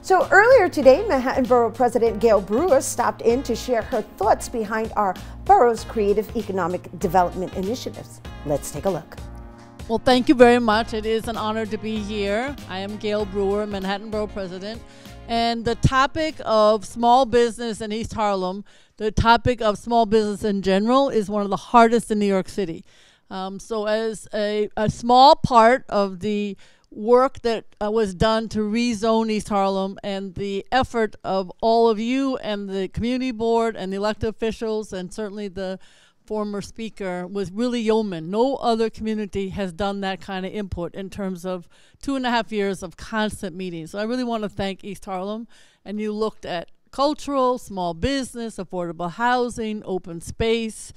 So earlier today, Manhattan Borough President Gale Brewer stopped in to share her thoughts behind our borough's creative economic development initiatives. Let's take a look. Well, thank you very much. It is an honor to be here. I am Gale Brewer, Manhattan Borough President. And the topic of small business in East Harlem, the topic of small business in general, is one of the hardest in New York City. So as a small part of the work that was done to rezone East Harlem and the effort of all of you and the community board and the elected officials and certainly the former speaker was really yeoman. No other community has done that kind of input in terms of 2.5 years of constant meetings. So I really want to thank East Harlem. And you looked at cultural, small business, affordable housing, open space.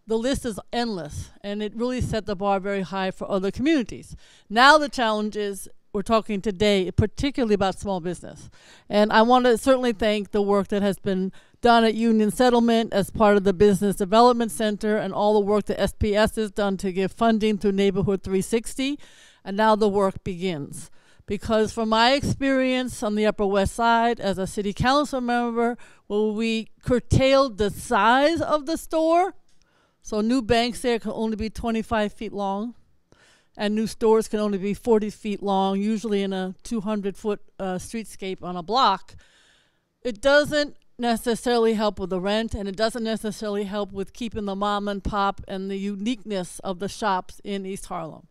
The list is endless, and it really set the bar very high for other communities. Now the challenge is we're talking today particularly about small business. And I want to certainly thank the work that has been done at UnionSettlement as part of the Business Development Center and all the work that SPS has done to give funding through Neighborhood 360. And now the work begins. Because from my experience on the Upper West Side as a city council member, where we curtailed the size of the store, so new banks there can only be 25 feet long, and new stores can only be 40 feet long, usually in a 200-foot streetscape on a block. It doesn't necessarily help with the rent, and it doesn't necessarily help with keeping the mom and pop and the uniqueness of the shops in East Harlem.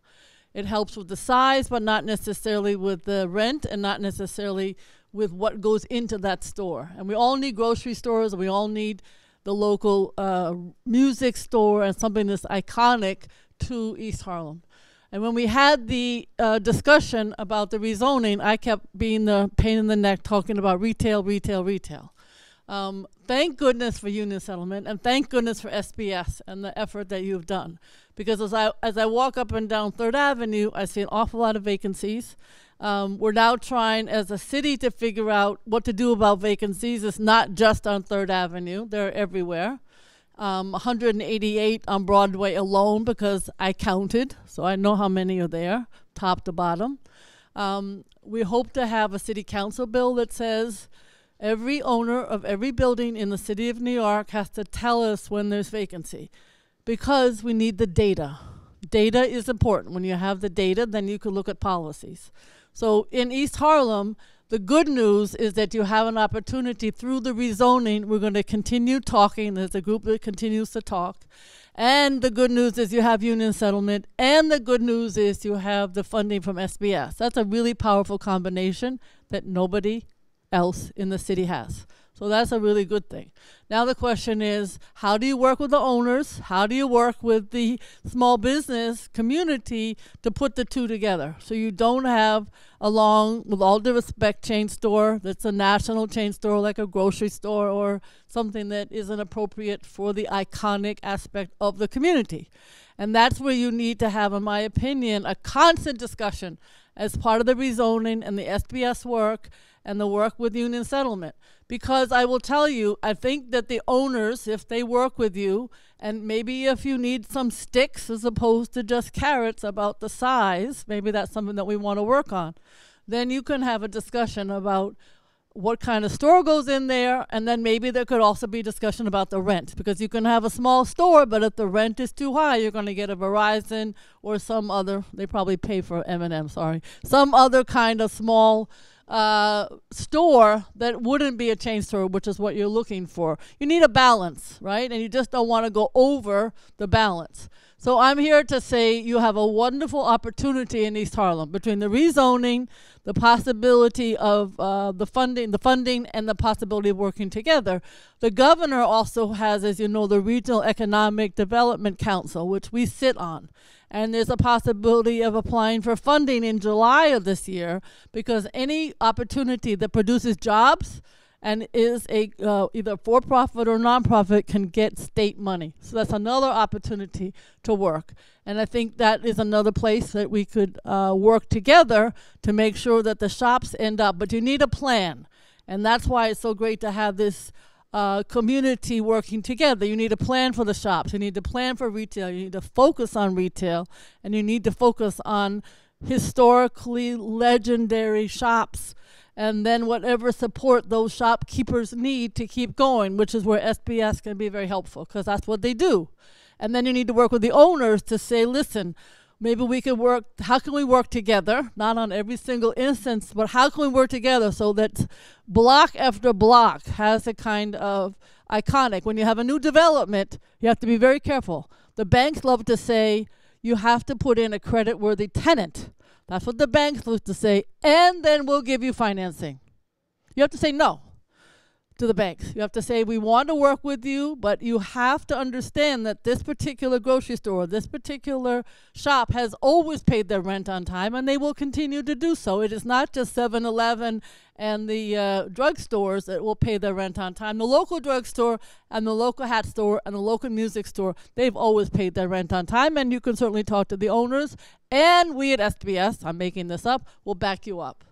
It helps with the size, but not necessarily with the rent and not necessarily with what goes into that store. And we all need grocery stores, and we all need the local music store and something that's iconic to East Harlem. And when we had the discussion about the rezoning, I kept being the pain in the neck talking about retail, retail, retail. Thank goodness for UnionSettlement, and thank goodness for SBS and the effort that you've done. Because as I walk up and down 3rd Avenue, I see an awful lot of vacancies. We're now trying as a city to figure out what to do about vacancies. It's not just on 3rd Avenue. They're everywhere. 188 on Broadway alone because I counted, so I know how many are there, top to bottom. We hope to have a city council bill that says every owner of every building in the city of New York has to tell us when there's vacancy because we need the data. Data is important. When you have the data, then you can look at policies. So in East Harlem, the good news is that you have an opportunity through the rezoning. We're going to continue talking. There's a group that continues to talk. And the good news is you have UnionSettlement. And the good news is you have the funding from SBS. That's a really powerful combination that nobody else in the city has. So that's a really good thing. Now the question is, how do you work with the owners? How do you work with the small business community to put the two together? So you don't have a long, with all due respect, chain store that's a national chain store like a grocery store or something that isn't appropriate for the iconic aspect of the community. And that's where you need to have, in my opinion, a constant discussion as part of the rezoning and the SBS work and the work with UnionSettlement. Because I will tell you, I think that the owners, if they work with you, and maybe if you need some sticks as opposed to just carrots about the size, maybe that's something that we want to work on, then you can have a discussion about what kind of store goes in there, and then maybe there could also be discussion about the rent, because you can have a small store, but if the rent is too high, you're going to get a Verizon or some other, they probably pay for M&M, sorry, some other kind of small store that wouldn't be a chain store, which is what you're looking for. You need a balance, right? And you just don't want to go over the balance. So I'm here to say you have a wonderful opportunity in East Harlem between the rezoning, the possibility of the funding and the possibility of working together. The governor also has, as you know, the Regional Economic Development Council, which we sit on. And there's a possibility of applying for funding in July of this year because any opportunity that produces jobs and is a either for-profit or nonprofit can get state money. So that's another opportunity to work. And I think that is another place that we could work together to make sure that the shops end up. But you need a plan. And that's why it's so great to have this community working together. You need a plan for the shops. You need to plan for retail. You need to focus on retail. And you need to focus on historically legendary shops and then whatever support those shopkeepers need to keep going, which is where SBS can be very helpful, because that's what they do. And then you need to work with the owners to say, listen, maybe we could work, how can we work together? Not on every single instance, but how can we work together so that block after block has a kind of iconic. When you have a new development, you have to be very careful. The banks love to say, you have to put in a credit-worthy tenant. That's what the banks love to say, and then we'll give you financing. You have to say no to the banks. You have to say, we want to work with you, but you have to understand that this particular grocery store, this particular shop has always paid their rent on time, and they will continue to do so. It is not just 7-Eleven and the drugstores that will pay their rent on time. The local drugstore and the local hat store and the local music store, they've always paid their rent on time, and you can certainly talk to the owners. And we at SBS, I'm making this up, will back you up.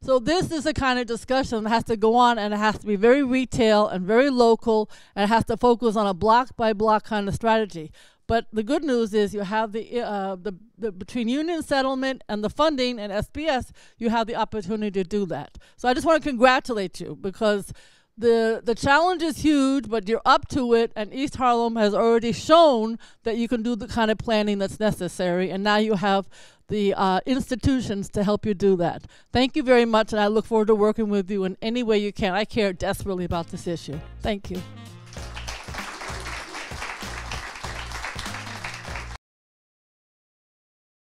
So this is the kind of discussion that has to go on, and it has to be very retail and very local, and it has to focus on a block-by-block kind of strategy. But the good news is you have the between UnionSettlement and the funding and SBS, you have the opportunity to do that. So I just want to congratulate you, because the challenge is huge, but you're up to it, and East Harlem has already shown that you can do the kind of planning that's necessary, and now you have the institutions to help you do that. Thank you very much, and I look forward to working with you in any way you can. I care desperately about this issue. Thank you.